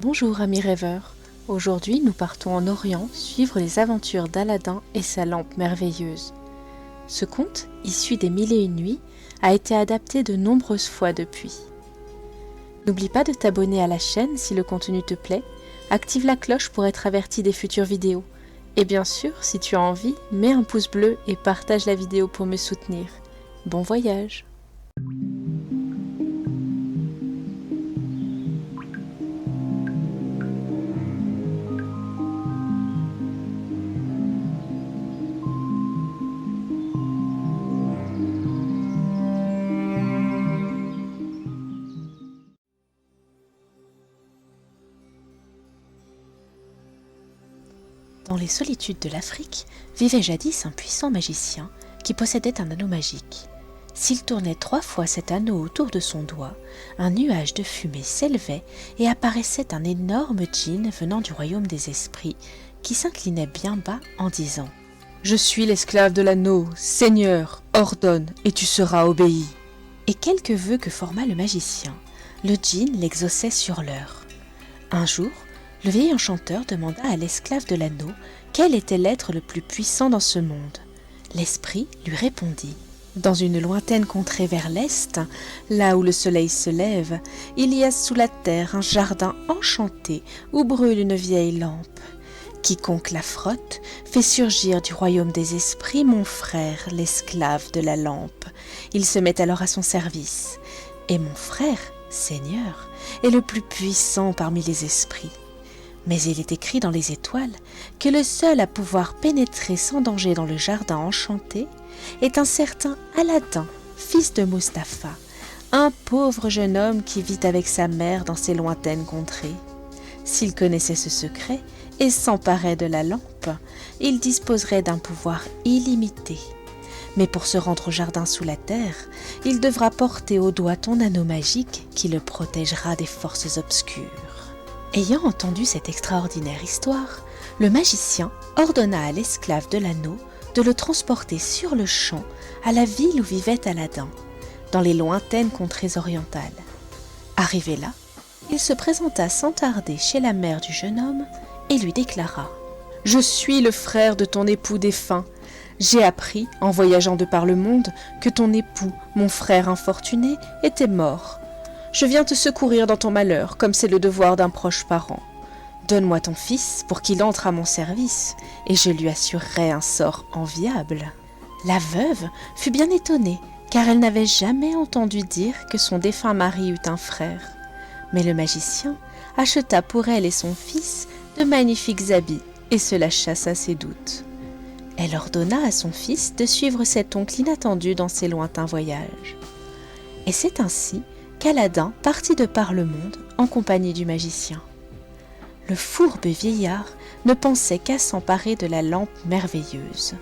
Bonjour amis rêveurs, aujourd'hui nous partons en Orient suivre les aventures d'Aladin et sa lampe merveilleuse. Ce conte, issu des Mille et une nuits, a été adapté de nombreuses fois depuis. N'oublie pas de t'abonner à la chaîne si le contenu te plaît, active la cloche pour être averti des futures vidéos. Et bien sûr, si tu as envie, mets un pouce bleu et partage la vidéo pour me soutenir. Bon voyage! Dans les solitudes de l'Afrique, vivait jadis un puissant magicien qui possédait un anneau magique. S'il tournait 3 fois cet anneau autour de son doigt, un nuage de fumée s'élevait et apparaissait un énorme djinn venant du royaume des esprits qui s'inclinait bien bas en disant « Je suis l'esclave de l'anneau, Seigneur, ordonne et tu seras obéi !» Et quelque vœu que forma le magicien, le djinn l'exauçait sur l'heure. Un jour, le vieil enchanteur demanda à l'esclave de l'anneau quel était l'être le plus puissant dans ce monde. L'esprit lui répondit « Dans une lointaine contrée vers l'est, là où le soleil se lève, il y a sous la terre un jardin enchanté où brûle une vieille lampe. Quiconque la frotte fait surgir du royaume des esprits mon frère, l'esclave de la lampe. Il se met alors à son service. Et mon frère, Seigneur, est le plus puissant parmi les esprits. Mais il est écrit dans les étoiles que le seul à pouvoir pénétrer sans danger dans le jardin enchanté est un certain Aladin, fils de Mustapha, un pauvre jeune homme qui vit avec sa mère dans ces lointaines contrées. S'il connaissait ce secret et s'emparait de la lampe, il disposerait d'un pouvoir illimité. Mais pour se rendre au jardin sous la terre, il devra porter au doigt ton anneau magique qui le protégera des forces obscures. Ayant entendu cette extraordinaire histoire, le magicien ordonna à l'esclave de l'anneau de le transporter sur le champ à la ville où vivait Aladin, dans les lointaines contrées orientales. Arrivé là, il se présenta sans tarder chez la mère du jeune homme et lui déclara « Je suis le frère de ton époux défunt. J'ai appris, en voyageant de par le monde, que ton époux, mon frère infortuné, était mort. Je viens te secourir dans ton malheur, comme c'est le devoir d'un proche parent. Donne-moi ton fils pour qu'il entre à mon service, et je lui assurerai un sort enviable. » La veuve fut bien étonnée, car elle n'avait jamais entendu dire que son défunt mari eut un frère. Mais le magicien acheta pour elle et son fils de magnifiques habits, et cela chassa ses doutes. Elle ordonna à son fils de suivre cet oncle inattendu dans ses lointains voyages. Et c'est ainsi qu'Aladin partit de par le monde en compagnie du magicien. Le fourbe vieillard ne pensait qu'à s'emparer de la lampe merveilleuse.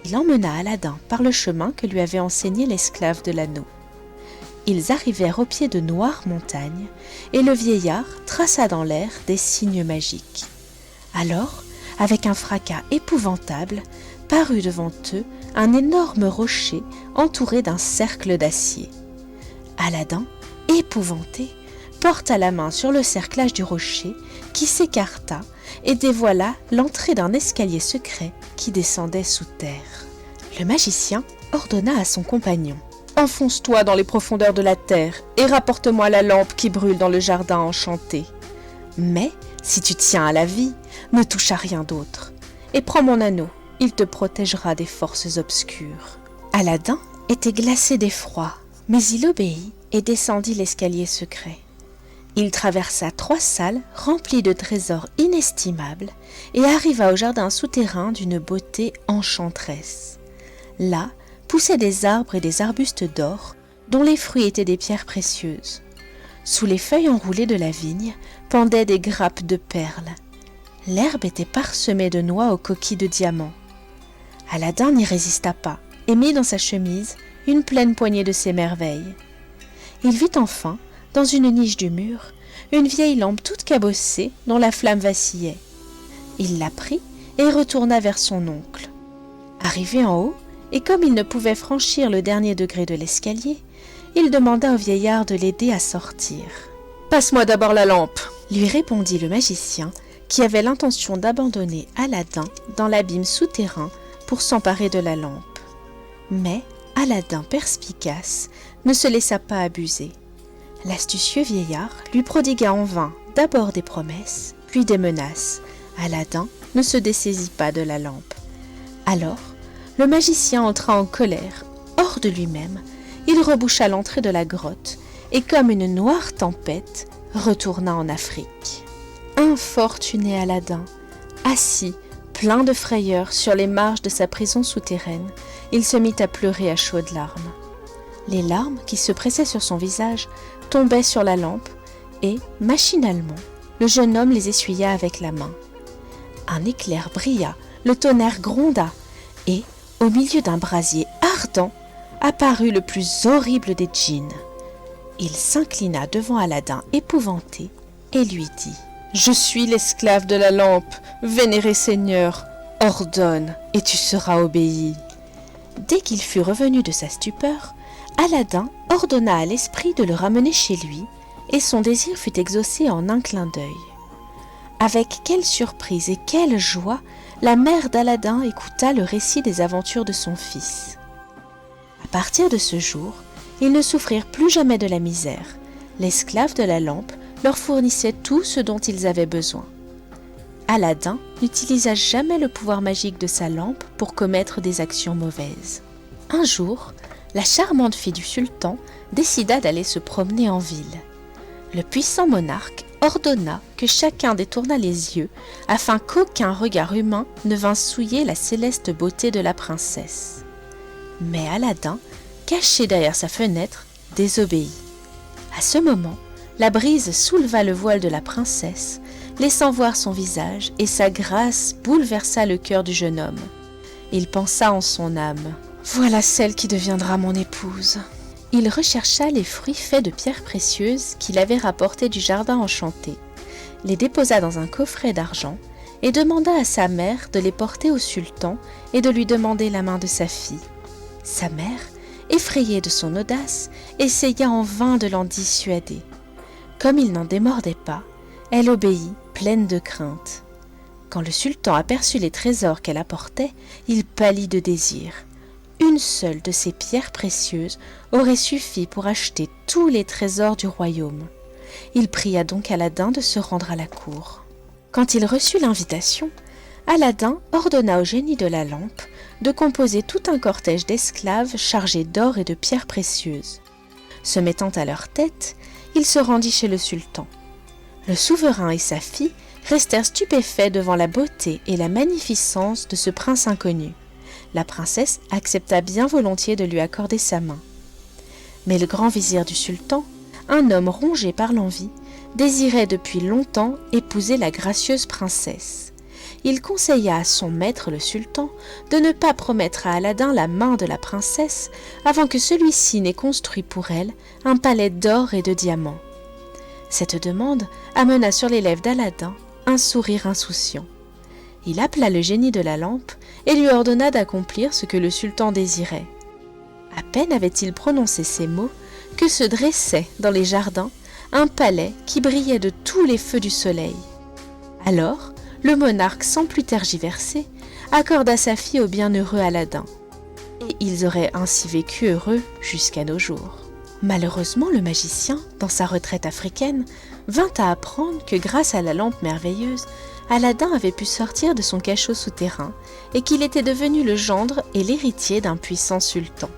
Il emmena Aladin par le chemin que lui avait enseigné l'esclave de l'anneau. Ils arrivèrent au pied de noires montagnes et le vieillard traça dans l'air des signes magiques. Alors, avec un fracas épouvantable, parut devant eux un énorme rocher entouré d'un cercle d'acier. Aladin, épouvanté, porta la main sur le cerclage du rocher qui s'écarta et dévoila l'entrée d'un escalier secret qui descendait sous terre. Le magicien ordonna à son compagnon « Enfonce-toi dans les profondeurs de la terre et rapporte-moi la lampe qui brûle dans le jardin enchanté. Mais, si tu tiens à la vie, ne touche à rien d'autre. Et prends mon anneau, il te protégera des forces obscures. » Aladin était glacé d'effroi, mais il obéit et descendit l'escalier secret. Il traversa 3 salles remplies de trésors inestimables et arriva au jardin souterrain d'une beauté enchanteresse. Là poussaient des arbres et des arbustes d'or dont les fruits étaient des pierres précieuses. Sous les feuilles enroulées de la vigne pendaient des grappes de perles. L'herbe était parsemée de noix aux coquilles de diamants. Aladin n'y résista pas et mit dans sa chemise une pleine poignée de ces merveilles. Il vit enfin, dans une niche du mur, une vieille lampe toute cabossée dont la flamme vacillait. Il la prit et retourna vers son oncle. Arrivé en haut, et comme il ne pouvait franchir le dernier degré de l'escalier, il demanda au vieillard de l'aider à sortir. « Passe-moi d'abord la lampe !» lui répondit le magicien qui avait l'intention d'abandonner Aladin dans l'abîme souterrain pour s'emparer de la lampe. Mais Aladin, perspicace, ne se laissa pas abuser. L'astucieux vieillard lui prodigua en vain d'abord des promesses, puis des menaces. Aladin ne se dessaisit pas de la lampe. Alors, le magicien entra en colère, hors de lui-même. Il reboucha l'entrée de la grotte et, comme une noire tempête, retourna en Afrique. Infortuné Aladin, assis, plein de frayeur sur les marches de sa prison souterraine, il se mit à pleurer à chaudes larmes. Les larmes qui se pressaient sur son visage tombaient sur la lampe et, machinalement, le jeune homme les essuya avec la main. Un éclair brilla, le tonnerre gronda et, au milieu d'un brasier ardent, apparut le plus horrible des djinns. Il s'inclina devant Aladin épouvanté et lui dit « Je suis l'esclave de la lampe, vénéré Seigneur, ordonne et tu seras obéi. » Dès qu'il fut revenu de sa stupeur, Aladin ordonna à l'esprit de le ramener chez lui et son désir fut exaucé en un clin d'œil. Avec quelle surprise et quelle joie la mère d'Aladin écouta le récit des aventures de son fils. À partir de ce jour, ils ne souffrirent plus jamais de la misère. L'esclave de la lampe leur fournissait tout ce dont ils avaient besoin. Aladin n'utilisa jamais le pouvoir magique de sa lampe pour commettre des actions mauvaises. Un jour, la charmante fille du sultan décida d'aller se promener en ville. Le puissant monarque ordonna que chacun détournât les yeux afin qu'aucun regard humain ne vînt souiller la céleste beauté de la princesse. Mais Aladin, caché derrière sa fenêtre, désobéit. À ce moment, la brise souleva le voile de la princesse, laissant voir son visage, et sa grâce bouleversa le cœur du jeune homme. Il pensa en son âme « Voilà celle qui deviendra mon épouse ». Il rechercha les fruits faits de pierres précieuses qu'il avait rapportés du jardin enchanté, les déposa dans un coffret d'argent et demanda à sa mère de les porter au sultan et de lui demander la main de sa fille. Sa mère, effrayée de son audace, essaya en vain de l'en dissuader. Comme il n'en démordait pas, elle obéit, pleine de crainte. Quand le sultan aperçut les trésors qu'elle apportait, il pâlit de désir. Une seule de ces pierres précieuses aurait suffi pour acheter tous les trésors du royaume. Il pria donc Aladin de se rendre à la cour. Quand il reçut l'invitation, Aladin ordonna au génie de la lampe de composer tout un cortège d'esclaves chargés d'or et de pierres précieuses. Se mettant à leur tête, il se rendit chez le sultan. Le souverain et sa fille restèrent stupéfaits devant la beauté et la magnificence de ce prince inconnu. La princesse accepta bien volontiers de lui accorder sa main. Mais le grand vizir du sultan, un homme rongé par l'envie, désirait depuis longtemps épouser la gracieuse princesse. Il conseilla à son maître le sultan de ne pas promettre à Aladin la main de la princesse avant que celui-ci n'ait construit pour elle un palais d'or et de diamants. Cette demande amena sur les lèvres d'Aladin un sourire insouciant. Il appela le génie de la lampe et lui ordonna d'accomplir ce que le sultan désirait. À peine avait-il prononcé ces mots que se dressait dans les jardins un palais qui brillait de tous les feux du soleil. Alors, le monarque, sans plus tergiverser, accorda sa fille au bienheureux Aladin. Et ils auraient ainsi vécu heureux jusqu'à nos jours. Malheureusement, le magicien, dans sa retraite africaine, vint à apprendre que grâce à la lampe merveilleuse, Aladin avait pu sortir de son cachot souterrain et qu'il était devenu le gendre et l'héritier d'un puissant sultan.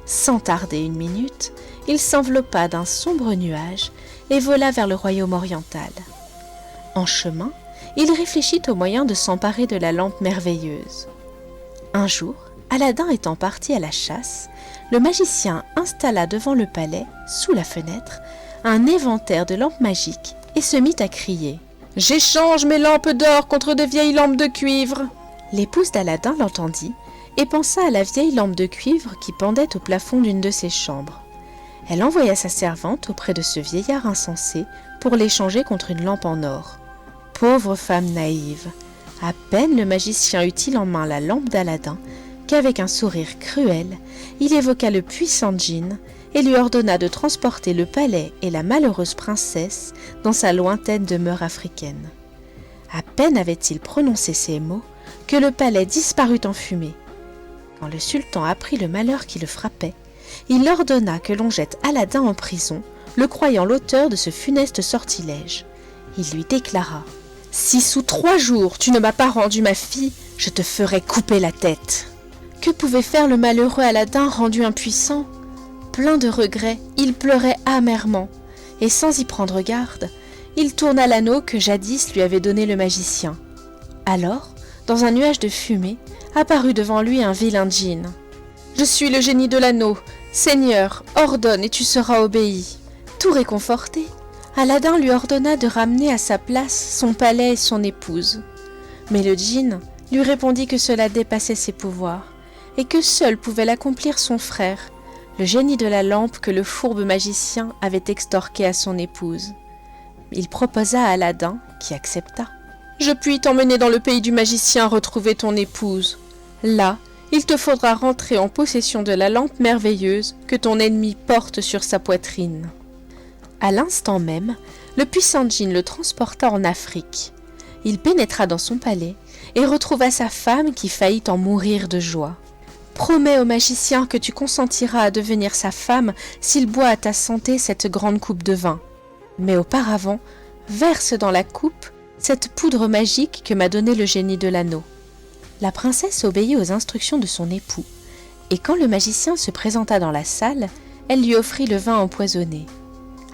Sans tarder une minute, il s'enveloppa d'un sombre nuage et vola vers le royaume oriental. En chemin, il réfléchit au moyen de s'emparer de la lampe merveilleuse. Un jour, Aladin étant parti à la chasse, le magicien installa devant le palais, sous la fenêtre, un éventaire de lampes magiques et se mit à crier « J'échange mes lampes d'or contre de vieilles lampes de cuivre !» L'épouse d'Aladin l'entendit et pensa à la vieille lampe de cuivre qui pendait au plafond d'une de ses chambres. Elle envoya sa servante auprès de ce vieillard insensé pour l'échanger contre une lampe en or. Pauvre femme naïve! À peine le magicien eut-il en main la lampe d'Aladin qu'avec un sourire cruel, il évoqua le puissant djinn et lui ordonna de transporter le palais et la malheureuse princesse dans sa lointaine demeure africaine. À peine avait-il prononcé ces mots que le palais disparut en fumée. Quand le sultan apprit le malheur qui le frappait, il ordonna que l'on jette Aladin en prison, le croyant l'auteur de ce funeste sortilège. Il lui déclara « Si sous 3 jours tu ne m'as pas rendu ma fille, je te ferai couper la tête. » Que pouvait faire le malheureux Aladin rendu impuissant? Plein de regrets, il pleurait amèrement, et sans y prendre garde, il tourna l'anneau que jadis lui avait donné le magicien. Alors, dans un nuage de fumée, apparut devant lui un vilain djinn. « Je suis le génie de l'anneau. Seigneur, ordonne et tu seras obéi. » Tout réconforté, Aladin lui ordonna de ramener à sa place son palais et son épouse. Mais le djinn lui répondit que cela dépassait ses pouvoirs, et que seul pouvait l'accomplir son frère, le génie de la lampe que le fourbe magicien avait extorqué à son épouse. Il proposa à Aladin, qui accepta. « Je puis t'emmener dans le pays du magicien retrouver ton épouse. Là, il te faudra rentrer en possession de la lampe merveilleuse que ton ennemi porte sur sa poitrine. » À l'instant même, le puissant djinn le transporta en Afrique. Il pénétra dans son palais et retrouva sa femme qui faillit en mourir de joie. « Promets au magicien que tu consentiras à devenir sa femme s'il boit à ta santé cette grande coupe de vin. Mais auparavant, verse dans la coupe cette poudre magique que m'a donnée le génie de l'anneau. » La princesse obéit aux instructions de son époux, et quand le magicien se présenta dans la salle, elle lui offrit le vin empoisonné.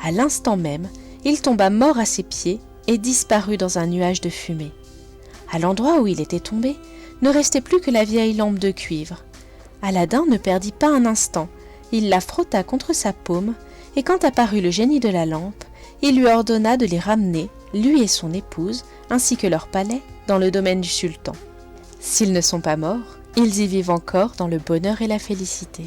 À l'instant même, il tomba mort à ses pieds et disparut dans un nuage de fumée. À l'endroit où il était tombé, ne restait plus que la vieille lampe de cuivre. Aladin ne perdit pas un instant, il la frotta contre sa paume, et quand apparut le génie de la lampe, il lui ordonna de les ramener, lui et son épouse, ainsi que leur palais, dans le domaine du sultan. S'ils ne sont pas morts, ils y vivent encore dans le bonheur et la félicité.